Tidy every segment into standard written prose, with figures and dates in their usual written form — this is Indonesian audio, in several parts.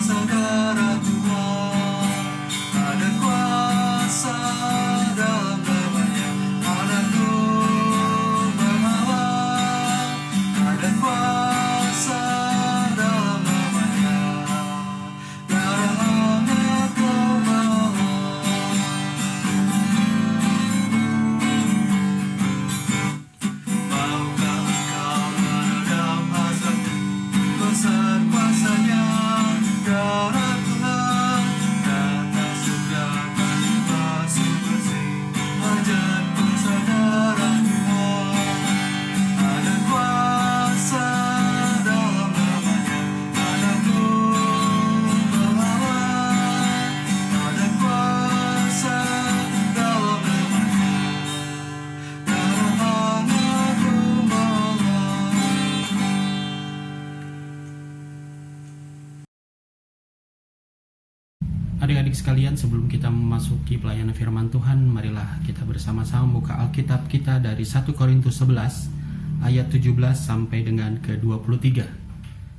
kuasa darah Tuhan, ada kuasa dalam namanya, ada Tuhan melawan, ada kuasa dalam namanya, darah anak melawan. Maukah engkau meredam hasrat besar kuasanya, darah Tuhan datang segera kami basuh bersih, hajar kuasa darah Tuhan, ada kuasa dalam namanya, ada Tuhan melawan, ada kuasa dalam namanya, darah anakku melawan. Adik-adik sekalian, sebelum kita memasuki pelayanan firman Tuhan, marilah kita bersama-sama buka Alkitab kita dari 1 Korintus 11 ayat 17 sampai dengan ke-23.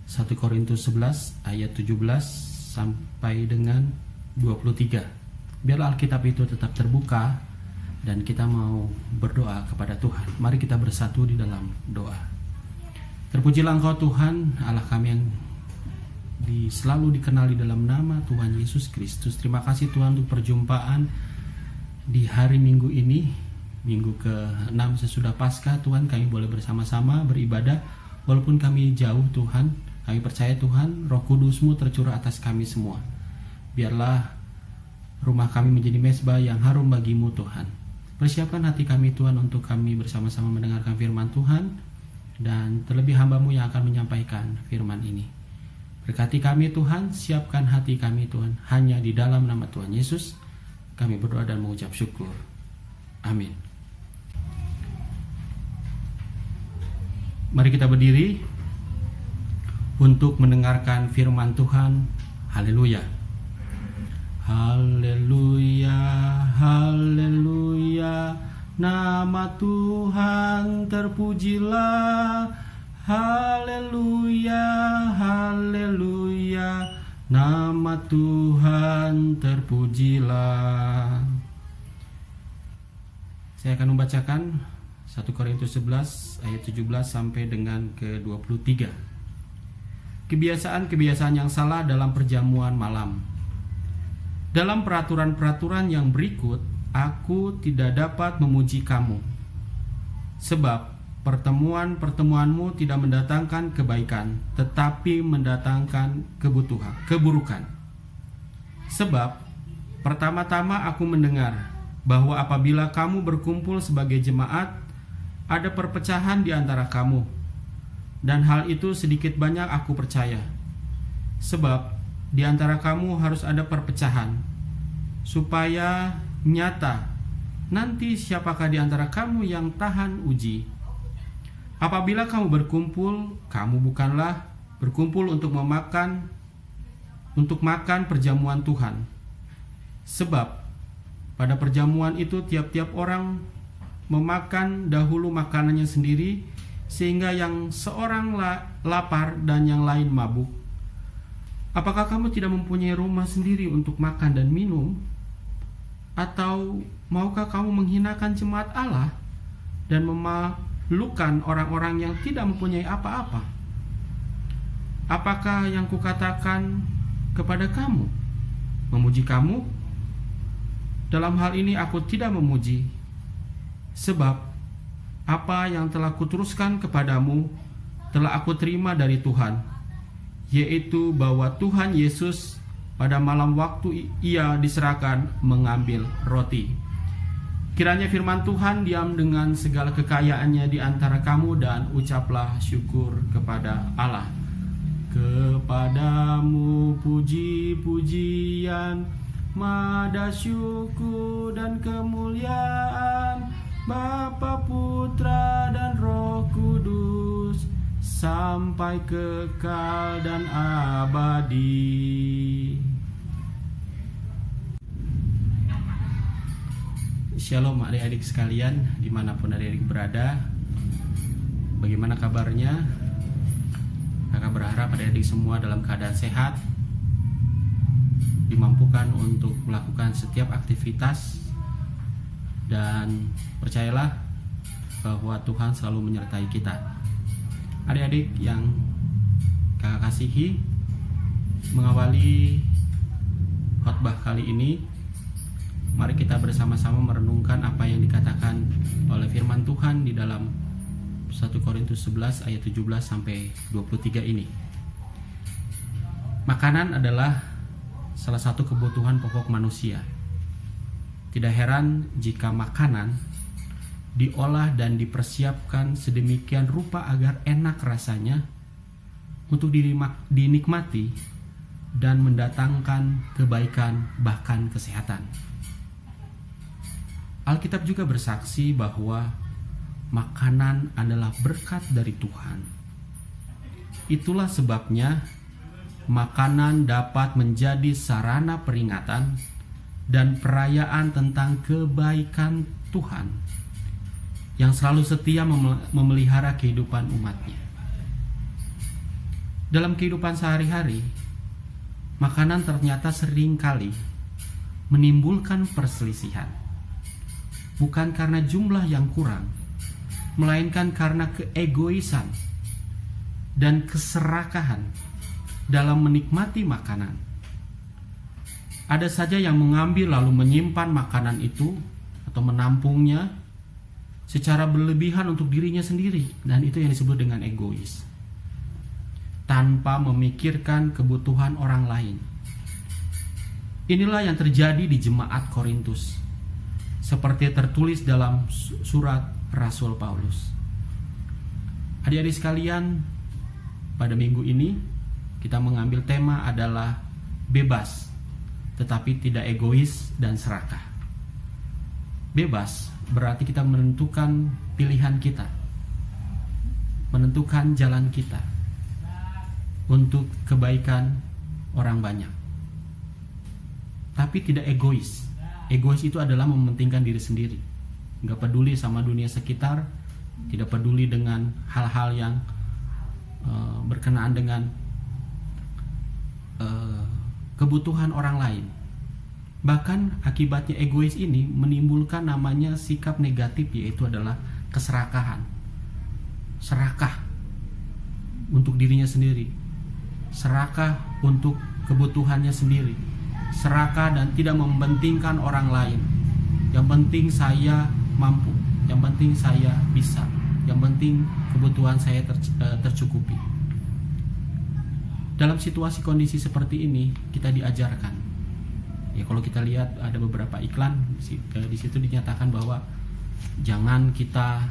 1 Korintus 11 ayat 17 sampai dengan 23. Biarlah Alkitab itu tetap terbuka dan kita mau berdoa kepada Tuhan. Mari kita bersatu di dalam doa. Terpujilah Engkau Tuhan, Allah kami yang selalu dikenali dalam nama Tuhan Yesus Kristus. Terima kasih Tuhan untuk perjumpaan di hari Minggu ini, Minggu ke-6 sesudah Paskah. Tuhan, kami boleh bersama-sama beribadah walaupun kami jauh Tuhan. Kami percaya Tuhan, Roh Kudus-Mu tercurah atas kami semua. Biarlah rumah kami menjadi mezbah yang harum bagi-Mu Tuhan. Persiapkan hati kami Tuhan untuk kami bersama-sama mendengarkan firman Tuhan, dan terlebih hamba-Mu yang akan menyampaikan firman ini. Berkati kami Tuhan, siapkan hati kami Tuhan. Hanya di dalam nama Tuhan Yesus kami berdoa dan mengucap syukur. Amin. Mari kita berdiri untuk mendengarkan firman Tuhan. Haleluya. Haleluya, haleluya, nama Tuhan terpujilah. Haleluya, haleluya, nama Tuhan terpujilah. Saya akan membacakan 1 Korintus 11 ayat 17 sampai dengan ke-23. Kebiasaan-kebiasaan yang salah dalam perjamuan malam. Dalam peraturan-peraturan yang berikut, aku tidak dapat memuji kamu, sebab pertemuan-pertemuanmu tidak mendatangkan kebaikan, tetapi mendatangkan keburukan. Sebab pertama-tama aku mendengar bahwa apabila kamu berkumpul sebagai jemaat, ada perpecahan di antara kamu. Dan hal itu sedikit banyak aku percaya. Sebab di antara kamu harus ada perpecahan, supaya nyata nanti siapakah di antara kamu yang tahan uji. Apabila kamu berkumpul, kamu bukanlah berkumpul untuk makan perjamuan Tuhan. Sebab pada perjamuan itu tiap-tiap orang memakan dahulu makanannya sendiri, sehingga yang seorang lapar dan yang lain mabuk. Apakah kamu tidak mempunyai rumah sendiri untuk makan dan minum? Atau maukah kamu menghinakan jemaat Allah dan memalukan orang-orang yang tidak mempunyai apa-apa? Apakah yang kukatakan kepada kamu memuji kamu? Dalam hal ini aku tidak memuji, sebab apa yang telah kuteruskan kepadamu telah aku terima dari Tuhan, yaitu bahwa Tuhan Yesus pada malam waktu ia diserahkan mengambil roti. Kiranya firman Tuhan diam dengan segala kekayaannya di antara kamu, dan ucaplah syukur kepada Allah. Kepadamu puji-pujian, mada syukur dan kemuliaan, Bapa, Putra dan Roh Kudus, sampai kekal dan abadi. Shalom adik-adik sekalian, dimanapun adik-adik berada. Bagaimana kabarnya? Kakak berharap adik-adik semua dalam keadaan sehat dimampukan untuk melakukan setiap aktivitas, dan percayalah bahwa Tuhan selalu menyertai kita. Adik-adik yang kakak kasihi, mengawali khotbah kali ini, mari kita bersama-sama merenungkan apa yang dikatakan oleh firman Tuhan di dalam 1 Korintus 11 ayat 17 sampai 23 ini. Makanan adalah salah satu kebutuhan pokok manusia. Tidak heran jika makanan diolah dan dipersiapkan sedemikian rupa agar enak rasanya untuk dinikmati dan mendatangkan kebaikan bahkan kesehatan. Alkitab juga bersaksi bahwa makanan adalah berkat dari Tuhan. Itulah sebabnya makanan dapat menjadi sarana peringatan dan perayaan tentang kebaikan Tuhan yang selalu setia memelihara kehidupan umatnya. Dalam kehidupan sehari-hari, makanan ternyata seringkali menimbulkan perselisihan. Bukan karena jumlah yang kurang, melainkan karena keegoisan dan keserakahan dalam menikmati makanan. Ada saja yang mengambil lalu menyimpan makanan itu atau menampungnya secara berlebihan untuk dirinya sendiri, dan itu yang disebut dengan egois, tanpa memikirkan kebutuhan orang lain. Inilah yang terjadi di jemaat Korintus, seperti tertulis dalam surat Rasul Paulus. Adik-adik sekalian, pada minggu ini kita mengambil tema adalah bebas, tetapi tidak egois dan serakah. Bebas berarti kita menentukan pilihan kita, menentukan jalan kita untuk kebaikan orang banyak. Tapi tidak egois. Egois itu adalah mementingkan diri sendiri, nggak peduli sama dunia sekitar, tidak peduli dengan hal-hal yang berkenaan dengan kebutuhan orang lain. Bahkan akibatnya egois ini menimbulkan namanya sikap negatif, yaitu adalah keserakahan. Serakah untuk dirinya sendiri, serakah untuk kebutuhannya sendiri, serakah dan tidak mementingkan orang lain. Yang penting saya mampu, yang penting saya bisa, yang penting kebutuhan saya tercukupi. Dalam situasi kondisi seperti ini kita diajarkan. Ya, kalau kita lihat ada beberapa iklan di situ dinyatakan bahwa jangan kita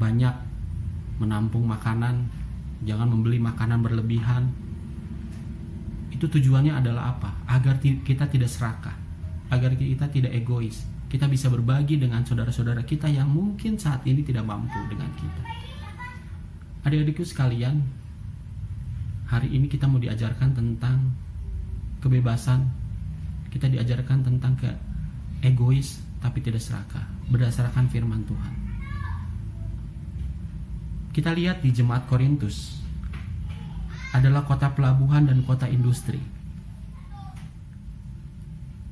banyak menampung makanan, jangan membeli makanan berlebihan. Itu tujuannya adalah apa? Agar kita tidak serakah, agar kita tidak egois. Kita bisa berbagi dengan saudara-saudara kita yang mungkin saat ini tidak mampu dengan kita. Adik-adikku sekalian, hari ini kita mau diajarkan tentang kebebasan. Kita diajarkan tentang egois tapi tidak serakah, berdasarkan firman Tuhan. Kita lihat di jemaat Korintus adalah kota pelabuhan dan kota industri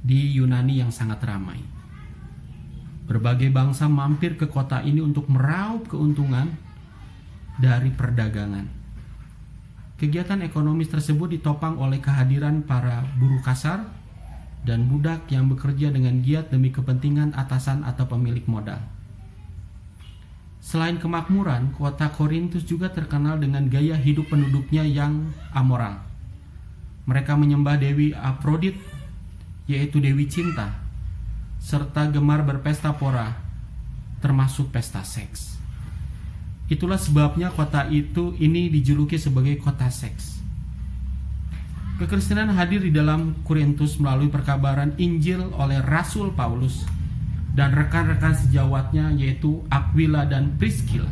di Yunani yang sangat ramai. Berbagai bangsa mampir ke kota ini untuk meraup keuntungan dari perdagangan. Kegiatan ekonomis tersebut ditopang oleh kehadiran para buruh kasar dan budak yang bekerja dengan giat demi kepentingan atasan atau pemilik modal. Selain kemakmuran, kota Korintus juga terkenal dengan gaya hidup penduduknya yang amoral. Mereka menyembah Dewi Afrodit, yaitu Dewi Cinta, serta gemar berpesta pora, termasuk pesta seks. Itulah sebabnya kota ini dijuluki sebagai kota seks. Kekristenan hadir di dalam Korintus melalui perkabaran Injil oleh Rasul Paulus dan rekan-rekan sejawatnya, yaitu Aquila dan Priscilla,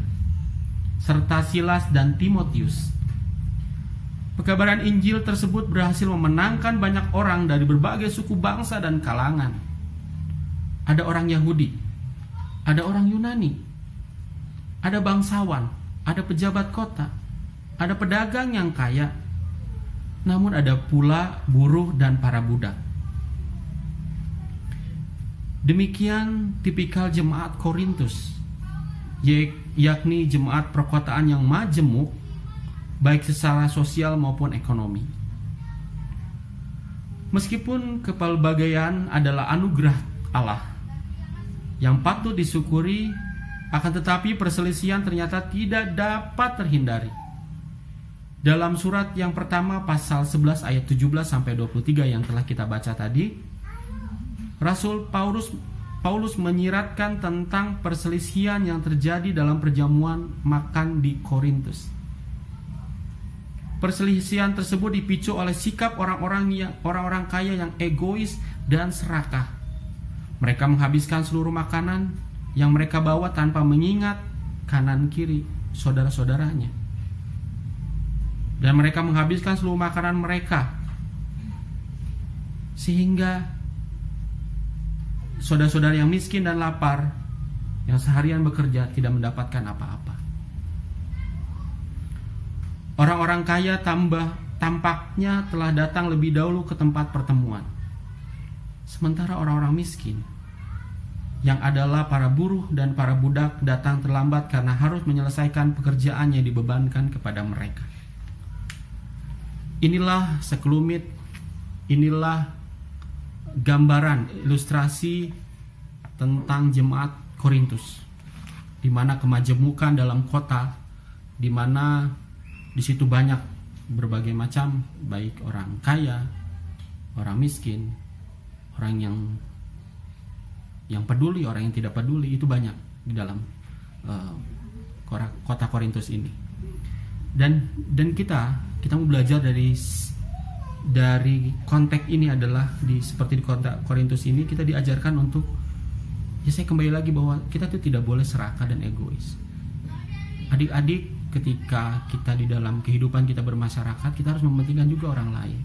serta Silas dan Timotius. Pekabaran Injil tersebut berhasil memenangkan banyak orang dari berbagai suku bangsa dan kalangan. Ada orang Yahudi, ada orang Yunani, ada bangsawan, ada pejabat kota, ada pedagang yang kaya, namun ada pula buruh dan para budak. Demikian tipikal jemaat Korintus, yakni jemaat perkotaan yang majemuk, baik secara sosial maupun ekonomi. Meskipun kepelbagaian adalah anugerah Allah yang patut disyukuri, akan tetapi perselisihan ternyata tidak dapat terhindari. Dalam surat yang pertama pasal 11 ayat 17 sampai 23 yang telah kita baca tadi, Rasul Paulus menyiratkan tentang perselisihan yang terjadi dalam perjamuan makan di Korintus. Perselisihan tersebut dipicu oleh sikap orang-orang kaya yang egois dan serakah. Mereka menghabiskan seluruh makanan yang mereka bawa tanpa mengingat kanan kiri saudara-saudaranya. Dan mereka menghabiskan seluruh makanan mereka, sehingga saudara-saudara yang miskin dan lapar, yang seharian bekerja, tidak mendapatkan apa-apa. Orang-orang kaya tampaknya telah datang lebih dahulu ke tempat pertemuan, sementara orang-orang miskin, yang adalah para buruh dan para budak, datang terlambat karena harus menyelesaikan pekerjaan yang dibebankan kepada mereka. Inilah sekelumit, inilah gambaran ilustrasi tentang jemaat Korintus, di mana kemajemukan dalam kota, di mana di situ banyak berbagai macam, baik orang kaya, orang miskin, orang yang peduli, orang yang tidak peduli, itu banyak di dalam kota Korintus ini. Dan kita mau belajar dari konteks ini adalah seperti di kota Korintus ini, kita diajarkan untuk, ya saya kembali lagi bahwa kita tuh tidak boleh serakah dan egois. Adik-adik, ketika kita di dalam kehidupan kita bermasyarakat, kita harus mementingkan juga orang lain.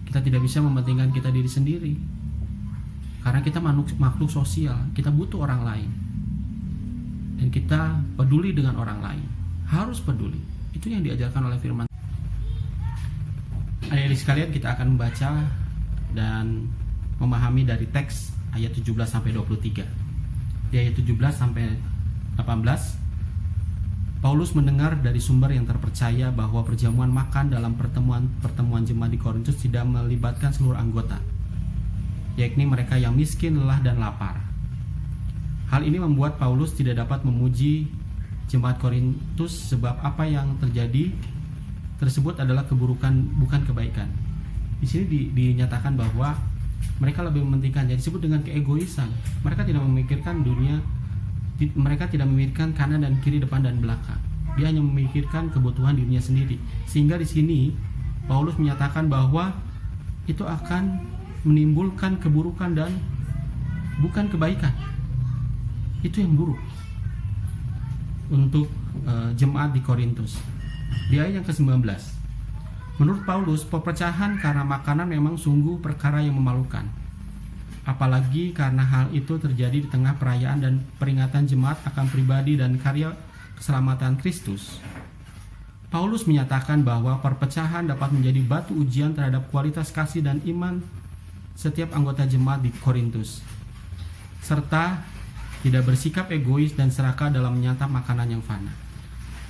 Kita tidak bisa mementingkan kita diri sendiri, karena kita makhluk sosial, kita butuh orang lain, dan kita peduli dengan orang lain, harus peduli. Itu yang diajarkan oleh firman. Adik-adik sekalian, kita akan membaca dan memahami dari teks ayat 17 sampai 23. Di ayat 17 sampai 18, Paulus mendengar dari sumber yang terpercaya bahwa perjamuan makan dalam pertemuan jemaat di Korintus tidak melibatkan seluruh anggota, yakni mereka yang miskin, lelah, dan lapar. Hal ini membuat Paulus tidak dapat memuji jemaat Korintus, sebab apa yang terjadi tersebut adalah keburukan, bukan kebaikan. Di sini dinyatakan bahwa mereka lebih mementingkan, yang disebut dengan keegoisan. Mereka tidak memikirkan dunia, mereka tidak memikirkan kanan dan kiri, depan dan belakang. Dia hanya memikirkan kebutuhan dirinya sendiri. Sehingga di sini Paulus menyatakan bahwa itu akan menimbulkan keburukan dan bukan kebaikan. Itu yang buruk untuk jemaat di Korintus. Di ayat yang ke-19, menurut Paulus, perpecahan karena makanan memang sungguh perkara yang memalukan, apalagi karena hal itu terjadi di tengah perayaan dan peringatan jemaat akan pribadi dan karya keselamatan Kristus. Paulus menyatakan bahwa perpecahan dapat menjadi batu ujian terhadap kualitas kasih dan iman setiap anggota jemaat di Korintus, serta tidak bersikap egois dan serakah dalam menyantap makanan yang fana.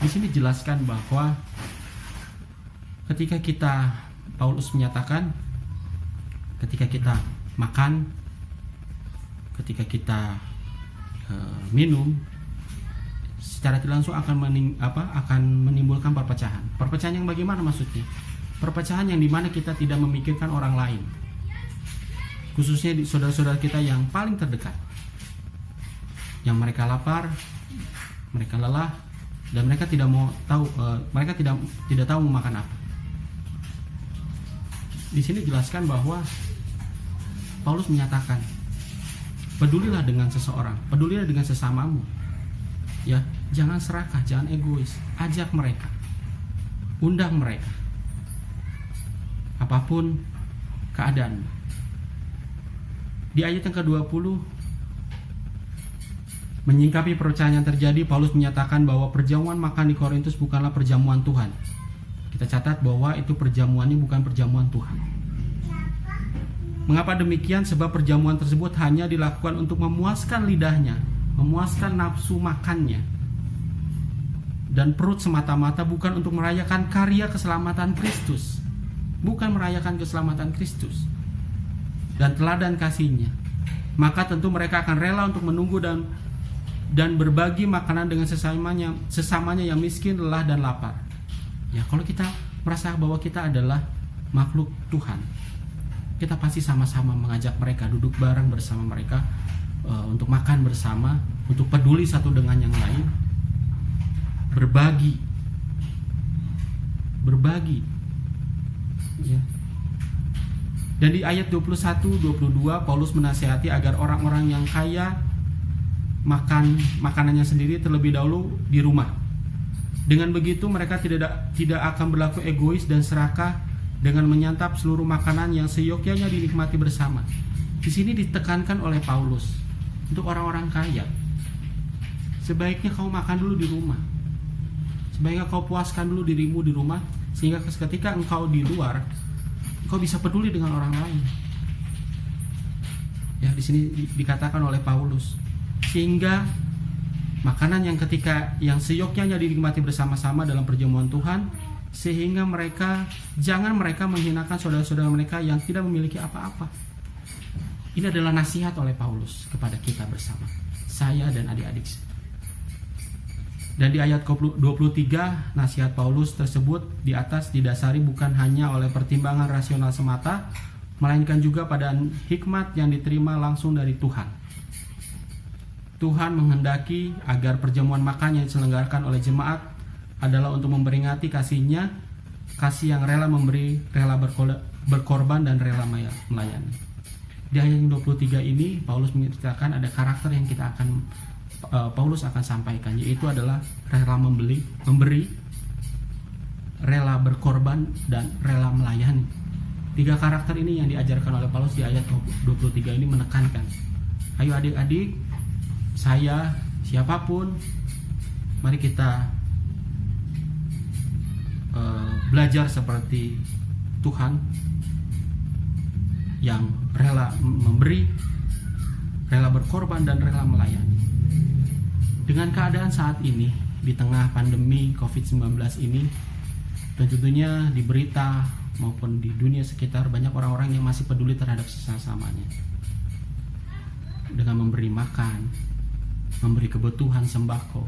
Di sini dijelaskan bahwa Paulus menyatakan ketika kita makan, ketika kita minum, secara tidak langsung akan menimbulkan perpecahan. Perpecahan yang bagaimana maksudnya? Perpecahan yang dimana kita tidak memikirkan orang lain, khususnya di saudara-saudara kita yang paling terdekat, yang mereka lapar, mereka lelah, dan mereka tidak tahu mau makan apa. Di sini jelaskan bahwa Paulus menyatakan, pedulilah dengan seseorang, pedulilah dengan sesamamu. Ya, jangan serakah, jangan egois. Ajak mereka, undang mereka, apapun keadaan. Di ayat yang ke-20, menyingkapi perpecahan yang terjadi, Paulus menyatakan bahwa perjamuan makan di Korintus bukanlah perjamuan Tuhan. Kita Kita catat bahwa itu perjamuannya bukan perjamuan Tuhan. Mengapa demikian? Sebab perjamuan tersebut hanya dilakukan untuk memuaskan lidahnya, memuaskan nafsu makannya, dan perut semata-mata, bukan untuk merayakan karya keselamatan Kristus. Bukan merayakan keselamatan Kristus dan teladan kasih-Nya. Maka tentu mereka akan rela untuk menunggu dan berbagi makanan dengan sesamanya yang miskin, lelah, dan lapar. Ya, kalau kita merasa bahwa kita adalah makhluk Tuhan, kita pasti sama-sama mengajak mereka duduk bareng bersama mereka, untuk makan bersama, untuk peduli satu dengan yang lain, berbagi, ya. Dan di ayat 21-22 Paulus menasihati agar orang-orang yang kaya makan makanannya sendiri terlebih dahulu di rumah. Dengan begitu mereka tidak akan berlaku egois dan serakah dengan menyantap seluruh makanan yang seyogyanya dinikmati bersama. Di sini ditekankan oleh Paulus untuk orang-orang kaya, sebaiknya kau makan dulu di rumah. Sebaiknya kau puaskan dulu dirimu di rumah, sehingga ketika engkau di luar, engkau bisa peduli dengan orang lain. Ya, di sini dikatakan oleh Paulus, sehingga makanan yang seyogyanya dinikmati bersama-sama dalam perjamuan Tuhan, sehingga jangan mereka menghinakan saudara-saudara mereka yang tidak memiliki apa-apa. Ini adalah nasihat oleh Paulus kepada kita bersama, saya dan adik-adik. Dan di ayat 23, nasihat Paulus tersebut di atas didasari bukan hanya oleh pertimbangan rasional semata, melainkan juga pada hikmat yang diterima langsung dari Tuhan. Tuhan menghendaki agar perjamuan makan yang diselenggarakan oleh jemaat adalah untuk memperingati kasih-Nya, kasih yang rela memberi, rela berkorban, dan rela melayani. Di ayat 23 ini Paulus menceritakan ada karakter yang Paulus akan sampaikan, yaitu adalah rela memberi, rela berkorban, dan rela melayani. 3 karakter ini yang diajarkan oleh Paulus di ayat 23 ini menekankan, ayo adik-adik, saya, siapapun, mari kita belajar seperti Tuhan yang rela memberi, rela berkorban, dan rela melayani. Dengan keadaan saat ini, di tengah pandemi COVID-19 ini, dan tentunya di berita maupun di dunia sekitar, banyak orang-orang yang masih peduli terhadap sesamanya dengan memberi makan, memberi kebutuhan sembako.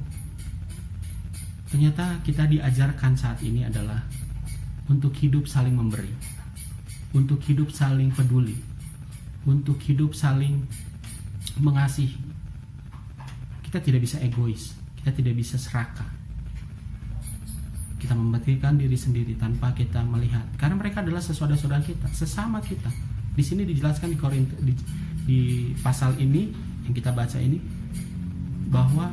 Ternyata kita diajarkan saat ini adalah untuk hidup saling memberi, untuk hidup saling peduli, untuk hidup saling mengasihi. Kita tidak bisa egois, kita tidak bisa serakah. Kita memikirkan diri sendiri tanpa kita melihat, karena mereka adalah saudara-saudara kita, sesama kita. Di sini dijelaskan di pasal ini yang kita baca ini, bahwa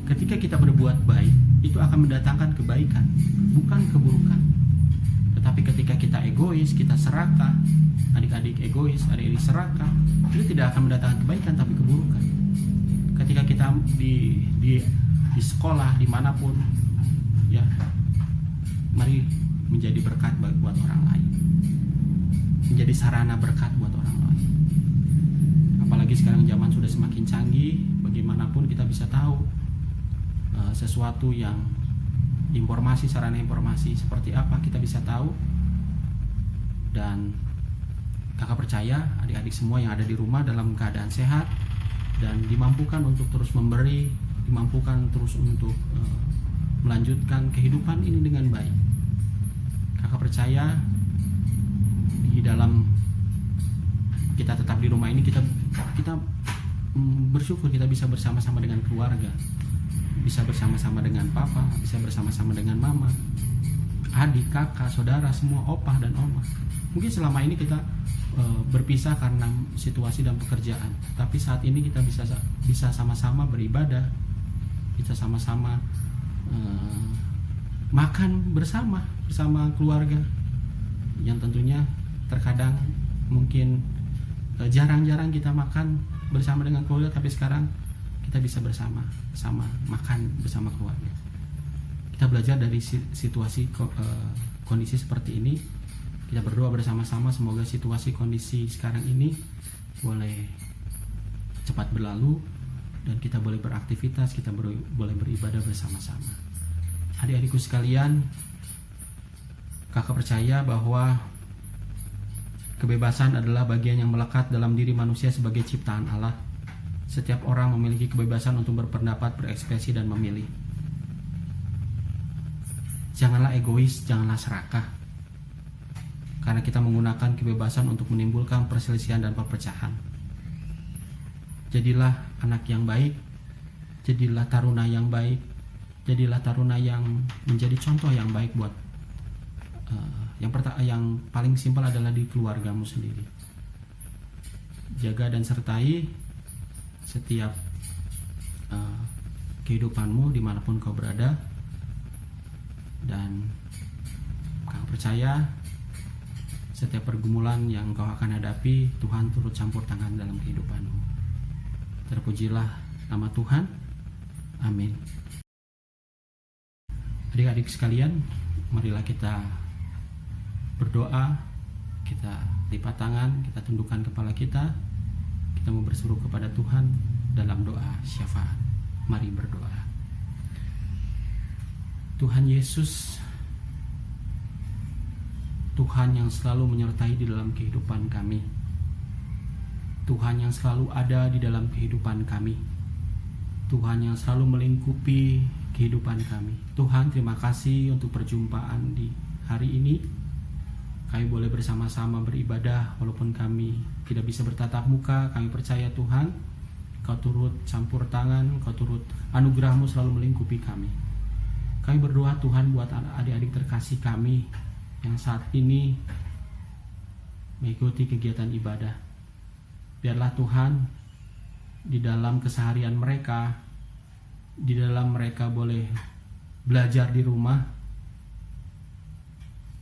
ketika kita berbuat baik, itu akan mendatangkan kebaikan, bukan keburukan. Tetapi ketika kita egois, kita serakah, adik-adik egois, adik-adik serakah, itu tidak akan mendatangkan kebaikan, tapi keburukan. Ketika kita di sekolah, dimanapun, ya, mari menjadi berkat buat orang lain, menjadi sarana berkat buat orang lain. Apalagi sekarang zaman sudah semakin canggih, bagaimanapun kita bisa tahu sesuatu yang informasi, sarana informasi seperti apa kita bisa tahu. Dan kakak percaya adik-adik semua yang ada di rumah dalam keadaan sehat dan dimampukan untuk terus memberi, dimampukan terus untuk melanjutkan kehidupan ini dengan baik. Kakak percaya di dalam kita tetap di rumah ini, kita bersyukur kita bisa bersama-sama dengan keluarga, bisa bersama-sama dengan papa, bisa bersama-sama dengan mama, adik, kakak, saudara, semua opah dan oma. Mungkin selama ini kita berpisah karena situasi dan pekerjaan, tapi saat ini kita bisa sama-sama beribadah, kita sama-sama makan bersama keluarga, yang tentunya terkadang mungkin jarang-jarang kita makan bersama dengan keluarga, tapi sekarang kita bisa bersama makan bersama keluarga. Kita belajar dari situasi kondisi seperti ini. Kita berdoa bersama-sama semoga situasi kondisi sekarang ini boleh cepat berlalu dan kita boleh beraktivitas, kita boleh beribadah bersama-sama. Adik-adikku sekalian, kakak percaya bahwa kebebasan adalah bagian yang melekat dalam diri manusia sebagai ciptaan Allah. Setiap orang memiliki kebebasan untuk berpendapat, berekspresi, dan memilih. Janganlah egois, janganlah serakah. Karena kita menggunakan kebebasan untuk menimbulkan perselisihan dan perpecahan. Jadilah anak yang baik, jadilah taruna yang baik, jadilah taruna yang menjadi contoh yang baik buat yang paling simpel adalah di keluargamu sendiri. Jaga dan sertai setiap kehidupanmu dimanapun kau berada, dan kau percaya setiap pergumulan yang kau akan hadapi, Tuhan turut campur tangan dalam kehidupanmu. Terpujilah nama Tuhan. Amin. Adik-adik sekalian, marilah kita berdoa, kita lipat tangan, kita tundukkan kepala kita mau berseru kepada Tuhan dalam doa syafaat. Mari berdoa. Tuhan Yesus, Tuhan yang selalu menyertai di dalam kehidupan kami, Tuhan yang selalu ada di dalam kehidupan kami, Tuhan yang selalu melingkupi kehidupan kami. Tuhan, terima kasih untuk perjumpaan di hari ini. Kami boleh bersama-sama beribadah walaupun kami tidak bisa bertatap muka. Kami percaya Tuhan, Kau turut campur tangan, Kau turut anugerah-Mu selalu melingkupi kami. Kami berdoa Tuhan buat adik-adik terkasih kami yang saat ini mengikuti kegiatan ibadah. Biarlah Tuhan di dalam keseharian mereka, di dalam mereka boleh belajar di rumah,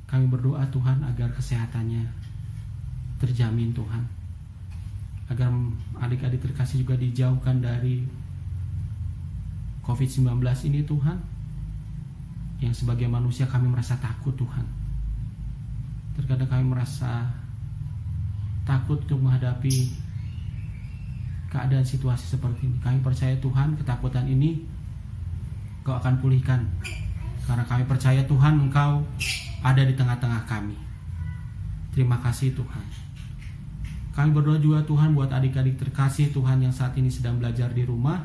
kami berdoa Tuhan agar kesehatannya terjamin Tuhan. Agar adik-adik terkasih juga dijauhkan dari COVID-19 ini Tuhan. Yang sebagai manusia kami merasa takut Tuhan. Terkadang kami merasa takut untuk menghadapi keadaan situasi seperti ini. Kami percaya Tuhan ketakutan ini Kau akan pulihkan. Karena kami percaya Tuhan Engkau ada di tengah-tengah kami. Terima kasih Tuhan. Kami berdoa juga Tuhan buat adik-adik terkasih Tuhan yang saat ini sedang belajar di rumah,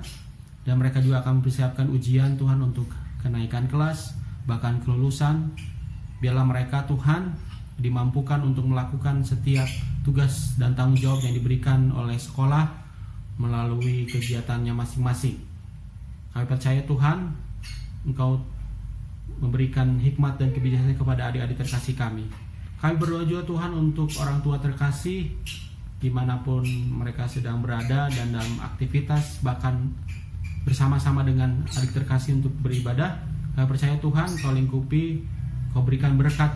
dan mereka juga akan mempersiapkan ujian Tuhan untuk kenaikan kelas, bahkan kelulusan. Biarlah mereka Tuhan dimampukan untuk melakukan setiap tugas dan tanggung jawab yang diberikan oleh sekolah melalui kegiatannya masing-masing. Kami percaya Tuhan Engkau memberikan hikmat dan kebijaksanaan kepada adik-adik terkasih kami. Kami berdoa juga Tuhan untuk orang tua terkasih dimanapun mereka sedang berada dan dalam aktivitas, bahkan bersama-sama dengan adik terkasih untuk beribadah. Kami percaya Tuhan Kau lingkupi, Kau berikan berkat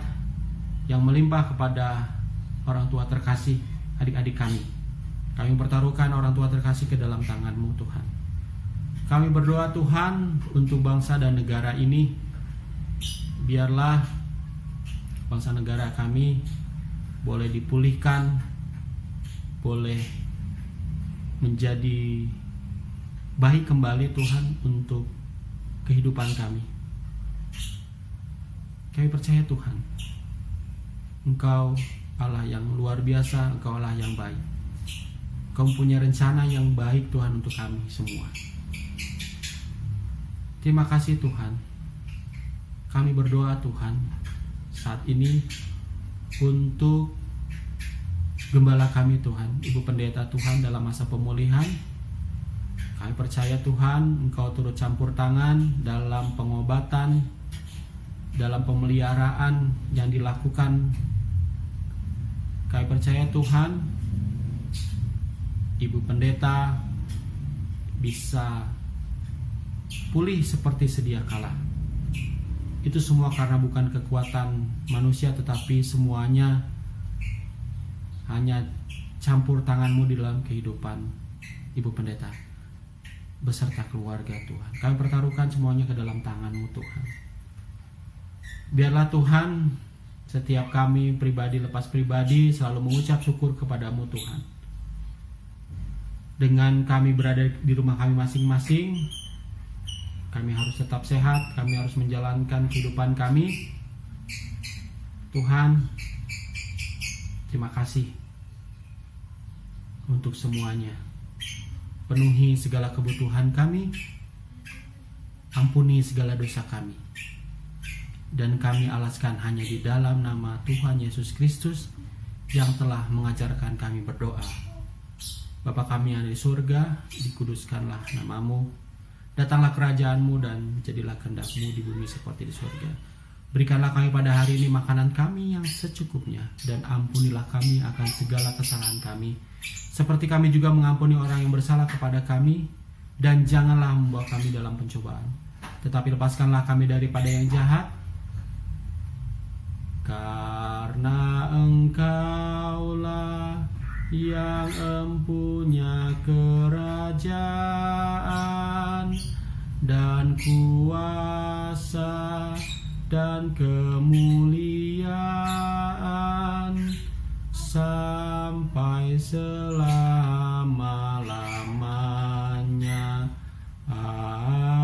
yang melimpah kepada orang tua terkasih adik-adik kami. Kami mempertaruhkan orang tua terkasih ke dalam tangan-Mu Tuhan. Kami berdoa Tuhan untuk bangsa dan negara ini. Biarlah bangsa negara kami boleh dipulihkan, boleh menjadi baik kembali Tuhan untuk kehidupan kami. Kami percaya Tuhan Engkau Allah yang luar biasa, Engkau Allah yang baik. Engkau punya rencana yang baik Tuhan untuk kami semua. Terima kasih Tuhan. Kami berdoa Tuhan saat ini untuk gembala kami Tuhan, Ibu Pendeta Tuhan dalam masa pemulihan. Kami percaya Tuhan Engkau turut campur tangan dalam pengobatan, dalam pemeliharaan yang dilakukan. Kami percaya Tuhan Ibu Pendeta bisa pulih seperti sedia kala. Itu semua karena bukan kekuatan manusia, tetapi semuanya hanya campur tangan-Mu di dalam kehidupan Ibu Pendeta beserta keluarga Tuhan. Kami pertaruhkan semuanya ke dalam tangan-Mu Tuhan. Biarlah Tuhan Setiap kami pribadi lepas pribadi selalu mengucap syukur kepadamu Tuhan. Dengan kami berada di rumah kami masing-masing, kami harus tetap sehat, kami harus menjalankan kehidupan kami. Tuhan, terima kasih untuk semuanya. Penuhi segala kebutuhan kami, ampuni segala dosa kami. Dan kami alaskan hanya di dalam nama Tuhan Yesus Kristus yang telah mengajarkan kami berdoa. Bapa kami yang ada di surga, dikuduskanlah namamu. Datanglah kerajaanmu dan jadilah kehendak-Mu di bumi seperti di surga. Berikanlah kami pada hari ini makanan kami yang secukupnya, dan ampunilah kami akan segala kesalahan kami, seperti kami juga mengampuni orang yang bersalah kepada kami. Dan janganlah membawa kami dalam pencobaan, tetapi lepaskanlah kami daripada yang jahat. Karena Engkaulah yang empunya kerajaan dan kuasa dan kemuliaan sampai selama-lamanya. Amin.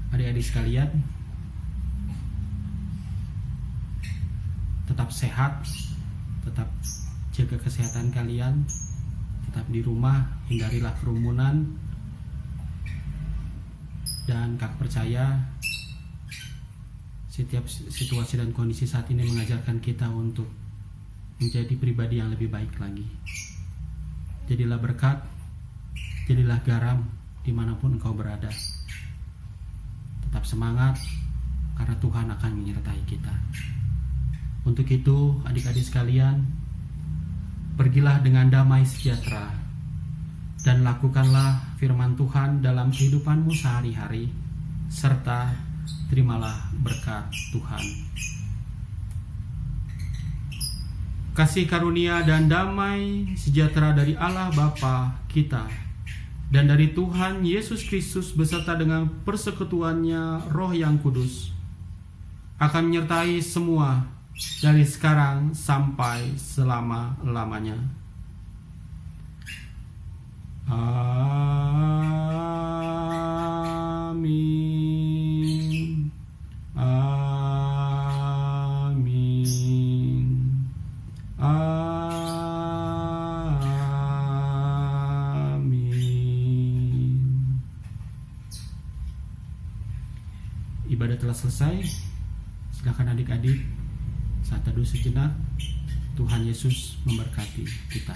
Adik-adik sekalian, tetap sehat, tetap jaga kesehatan kalian, tetap di rumah, hindarilah kerumunan. Dan Kak percaya setiap situasi dan kondisi saat ini mengajarkan kita untuk menjadi pribadi yang lebih baik lagi. Jadilah berkat, jadilah garam dimanapun engkau berada. Tetap semangat, karena Tuhan akan menyertai kita. Untuk itu, adik-adik sekalian, pergilah dengan damai sejahtera dan lakukanlah firman Tuhan dalam kehidupanmu sehari-hari, serta terimalah berkat Tuhan. kasih karunia dan damai sejahtera dari Allah Bapa kita dan dari Tuhan Yesus Kristus beserta dengan persekutuannya Roh yang Kudus akan menyertai semua dari sekarang sampai selama-lamanya. Amin. Amin. Amin. Ibadah telah selesai. Silakan adik-adik saat teduh sejenak. Tuhan Yesus memberkati kita.